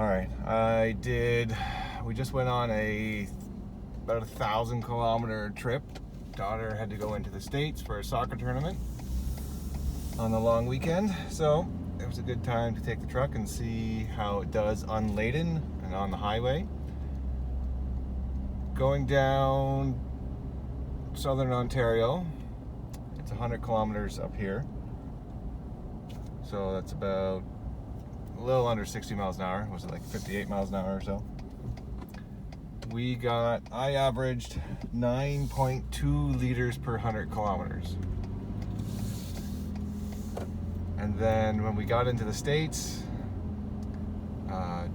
All right, we just went on about 1,000-kilometer trip. Daughter had to go into the States for a soccer tournament on the long weekend, so it was a good time to take the truck and see how it does unladen and on the highway. Going down southern Ontario, it's 100 kilometers up here, so that's about a little under 60 miles an hour. Was it like 58 miles an hour or so? I averaged 9.2 liters per 100 kilometers. And then when we got into the States,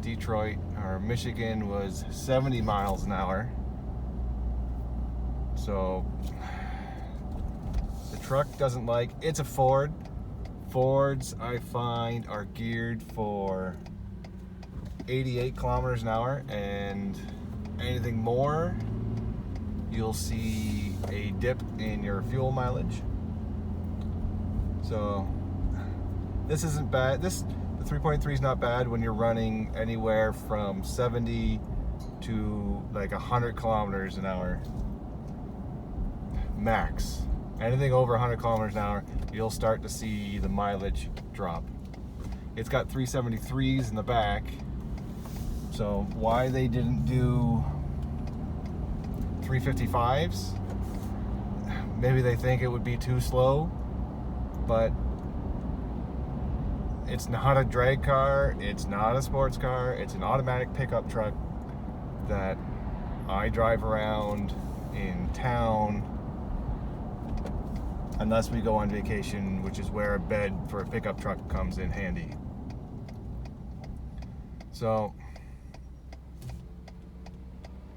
Detroit or Michigan was 70 miles an hour. So the truck doesn't it's a Ford. Fords, I find, are geared for 88 kilometers an hour, and anything more, you'll see a dip in your fuel mileage. So this isn't bad. The 3.3 is not bad when you're running anywhere from 70 to like 100 kilometers an hour max. Anything over 100 kilometers an hour, you'll start to see the mileage drop. It's got 373s in the back, so why they didn't do 355s, maybe they think it would be too slow, but it's not a drag car, it's not a sports car, it's an automatic pickup truck that I drive around in town unless we go on vacation, which is where a bed for a pickup truck comes in handy. So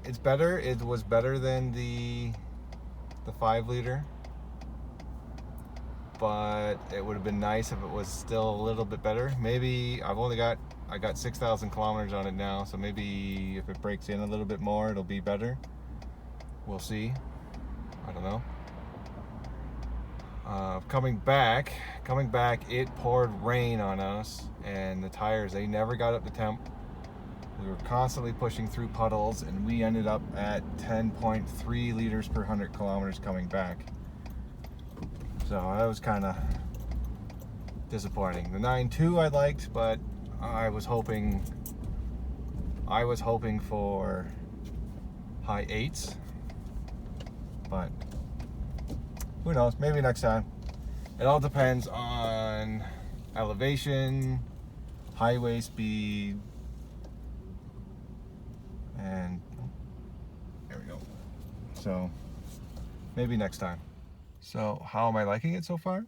it's better. It was better than the 5-liter, but it would have been nice if it was still a little bit better. Maybe I got 6,000 kilometers on it now, so maybe if it breaks in a little bit more, it'll be better. We'll see. I don't know. Coming back, it poured rain on us, and the tires, they never got up to temp. We were constantly pushing through puddles, and we ended up at 10.3 liters per 100 kilometers coming back. So that was kind of disappointing. The 9.2 I liked, but I was hoping for high 8s, but who knows, maybe next time. It all depends on elevation, highway speed, and there we go. So maybe next time. So how am I liking it so far?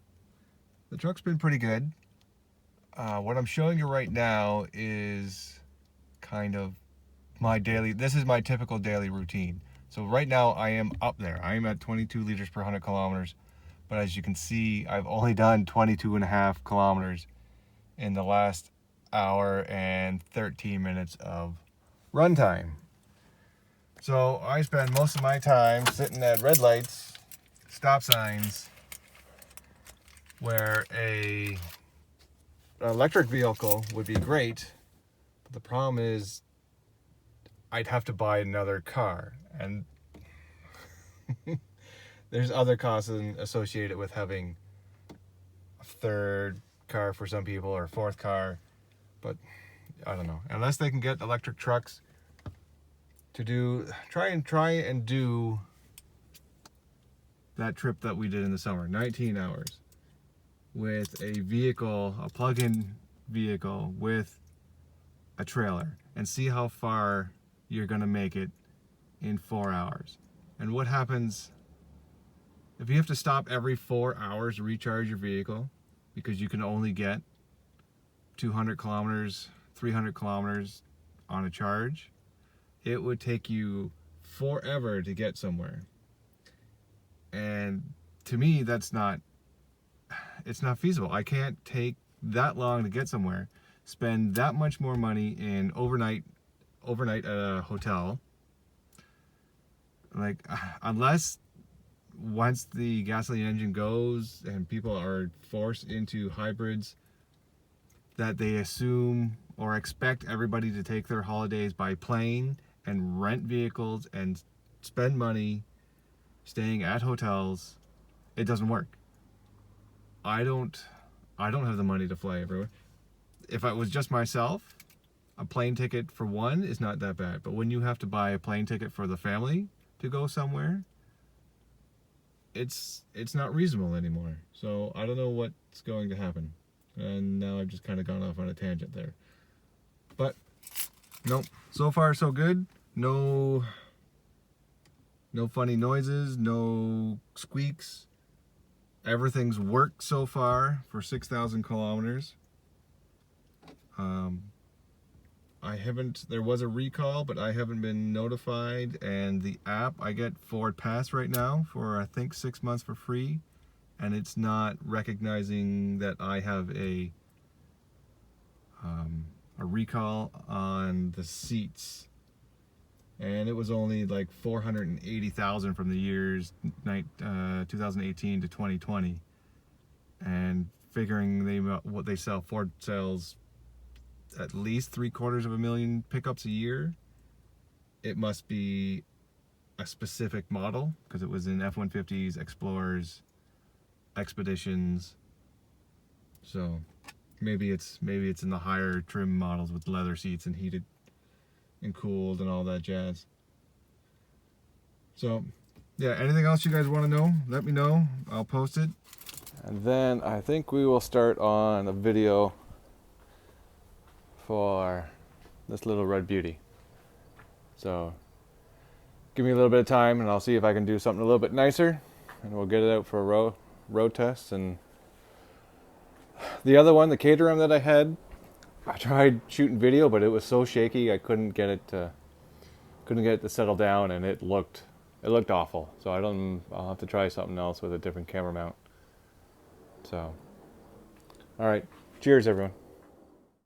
The truck's been pretty good. What I'm showing you right now is kind of this is my typical daily routine. So right now I am up there. I am at 22 liters per 100 kilometers. But as you can see, I've only done 22.5 kilometers in the last hour and 13 minutes of run time. So I spend most of my time sitting at red lights, stop signs, where an electric vehicle would be great. But the problem is I'd have to buy another car, and there's other costs associated with having a third car for some people, or a fourth car, but I don't know. Unless they can get electric trucks to try and do that trip that we did in the summer, 19 hours, with a plug-in vehicle with a trailer, and see how far you're gonna make it in 4 hours. And what happens if you have to stop every 4 hours to recharge your vehicle because you can only get 200 kilometers, 300 kilometers on a charge? It would take you forever to get somewhere. And to me, it's not feasible. I can't take that long to get somewhere, spend that much more money in overnight at a hotel. Unless once the gasoline engine goes and people are forced into hybrids, that they assume or expect everybody to take their holidays by plane and rent vehicles and spend money staying at hotels. It doesn't work. I don't have the money to fly everywhere. If it was just myself, a plane ticket for one is not that bad. But when you have to buy a plane ticket for the family to go somewhere, it's not reasonable anymore. So I don't know what's going to happen. And now I've just kind of gone off on a tangent there. But nope, so far so good. No funny noises, no squeaks. Everything's worked so far for 6,000 kilometers. There was a recall, but I haven't been notified, and the app, I get Forward Pass right now for I think 6 months for free, and it's not recognizing that I have a recall on the seats. And it was only like 480,000 from the years 2018 to 2020. And figuring what they sell, Ford sells at least 750,000 pickups a year. It must be a specific model, because it was in F-150s, Explorers, Expeditions. So maybe it's in the higher trim models with leather seats and heated and cooled and all that jazz. So yeah, anything else you guys want to know, let me know. I'll post it. And then I think we will start on a video for this little red beauty. So give me a little bit of time and I'll see if I can do something a little bit nicer, and we'll get it out for a road test. And the other one, the Caterham that I had, I tried shooting video, but it was so shaky I couldn't get it to settle down, and it looked awful. So I'll have to try something else with a different camera mount. So all right, cheers everyone.